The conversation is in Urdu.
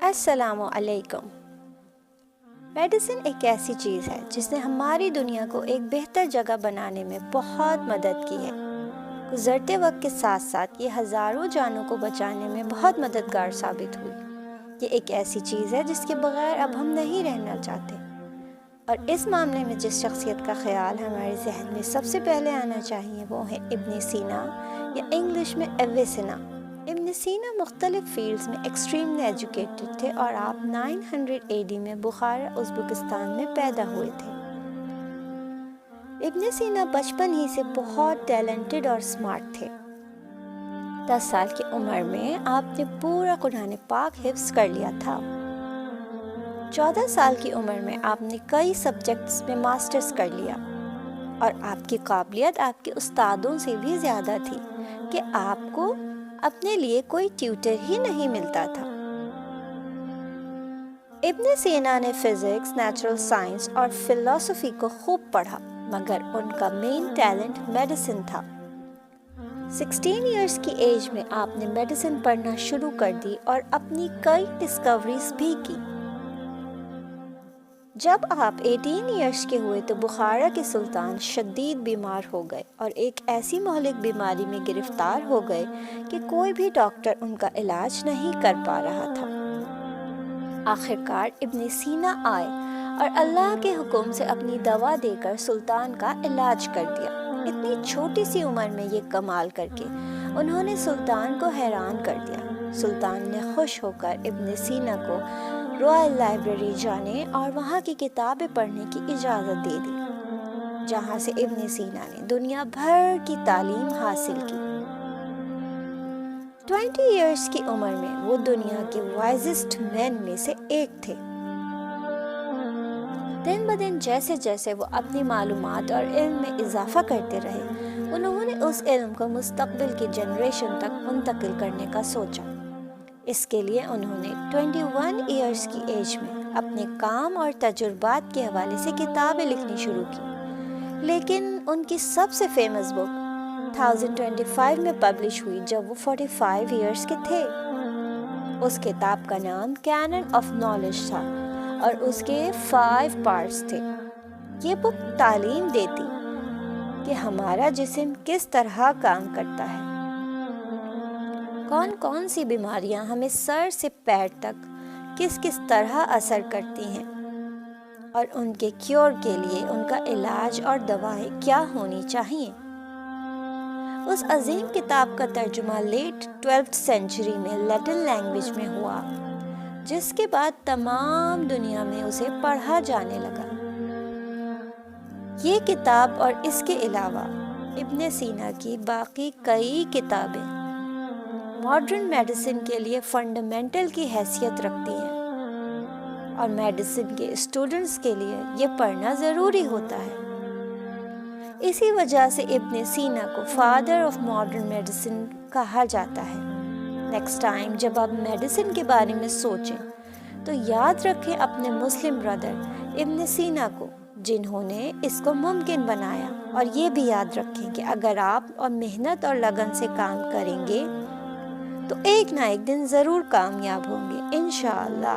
السلام علیکم۔ میڈیسن ایک ایسی چیز ہے جس نے ہماری دنیا کو ایک بہتر جگہ بنانے میں بہت مدد کی ہے۔ گزرتے وقت کے ساتھ ساتھ یہ ہزاروں جانوں کو بچانے میں بہت مددگار ثابت ہوئی۔ یہ ایک ایسی چیز ہے جس کے بغیر اب ہم نہیں رہنا چاہتے، اور اس معاملے میں جس شخصیت کا خیال ہمارے ذہن میں سب سے پہلے آنا چاہیے وہ ہے ابن سینا، یا انگلش میں اویسنا۔ ابن سینا مختلف فیلڈز میں ایکسٹریملی ایجوکیٹڈ تھے، اور آپ 900 AD میں بخارا ازبکستان میں پیدا ہوئے تھے۔ ابن سینا بچپن ہی سے بہت ٹیلنٹڈ اور سمارٹ تھے۔ 10 سال کی عمر میں آپ نے پورا قرآن پاک حفظ کر لیا تھا۔ 14 سال کی عمر میں آپ نے کئی سبجیکٹس میں ماسٹرز کر لیا، اور آپ کی قابلیت آپ کے استادوں سے بھی زیادہ تھی کہ آپ کو اپنے لیے کوئی ٹیوٹر ہی نہیں ملتا تھا۔ ابن سینا نے فزکس، نیچرل سائنس اور فلسفی کو خوب پڑھا، مگر ان کا مین ٹیلنٹ میڈیسن تھا۔ 16 ایئرز کی ایج میں آپ نے میڈیسن پڑھنا شروع کر دی اور اپنی کئی ڈسکوریز بھی کی۔ جب آپ 18 ایئرز کے ہوئے تو بخارا کے سلطان شدید بیمار ہو گئے اور ایک ایسی مہلک بیماری میں گرفتار ہو گئے کہ کوئی بھی ڈاکٹر ان کا علاج نہیں کر پا رہا تھا۔ آخرکار ابن سینا آئے اور اللہ کے حکم سے اپنی دوا دے کر سلطان کا علاج کر دیا۔ اتنی چھوٹی سی عمر میں یہ کمال کر کے انہوں نے سلطان کو حیران کر دیا۔ سلطان نے خوش ہو کر ابن سینا کو رائل لائبریری جانے اور وہاں کی کتابیں پڑھنے کی اجازت دے دی، جہاں سے ابن سینا نے دنیا بھر کی تعلیم حاصل کی۔ 20 ایئرز کی عمر میں وہ دنیا کے وائزسٹ مین میں سے ایک تھے۔ دن بدن جیسے جیسے وہ اپنی معلومات اور علم میں اضافہ کرتے رہے، انہوں نے اس علم کو مستقبل کی جنریشن تک منتقل کرنے کا سوچا۔ اس کے لیے انہوں نے 21 ایئرز کی ایج میں اپنے کام اور تجربات کے حوالے سے کتابیں لکھنی شروع کی، لیکن ان کی سب سے فیمس بک 1025 میں پبلش ہوئی جب وہ 45 ایئرز کے تھے۔ اس کتاب کا نام کینن آف نالج تھا اور اس کے 5 پارٹس تھے۔ یہ بک تعلیم دیتی کہ ہمارا جسم کس طرح کام کرتا ہے، کون کون سی بیماریاں ہمیں سر سے پیر تک کس کس طرح اثر کرتی ہیں، اور ان کے کیور کے لیے ان کا علاج اور دوائیں کیا ہونی چاہیے۔ اس عظیم کتاب کا ترجمہ لیٹ 12ویں سینچری میں لیٹن لینگویج میں ہوا، جس کے بعد تمام دنیا میں اسے پڑھا جانے لگا۔ یہ کتاب اور اس کے علاوہ ابن سینا کی باقی کئی کتابیں ماڈرن میڈیسن کے لیے فنڈامنٹل کی حیثیت رکھتی ہیں، اور میڈیسن کے اسٹوڈنٹس کے لیے یہ پڑھنا ضروری ہوتا ہے۔ اسی وجہ سے ابن سینا کو فادر آف ماڈرن میڈیسن کہا جاتا ہے۔ نیکسٹ ٹائم جب آپ میڈیسن کے بارے میں سوچیں تو یاد رکھیں اپنے مسلم بردر ابن سینا کو، جنہوں نے اس کو ممکن بنایا، اور یہ بھی یاد رکھیں کہ اگر آپ اور محنت اور لگن سے کام کریں گے تو ایک نہ ایک دن ضرور کامیاب ہوں گے انشاءاللہ۔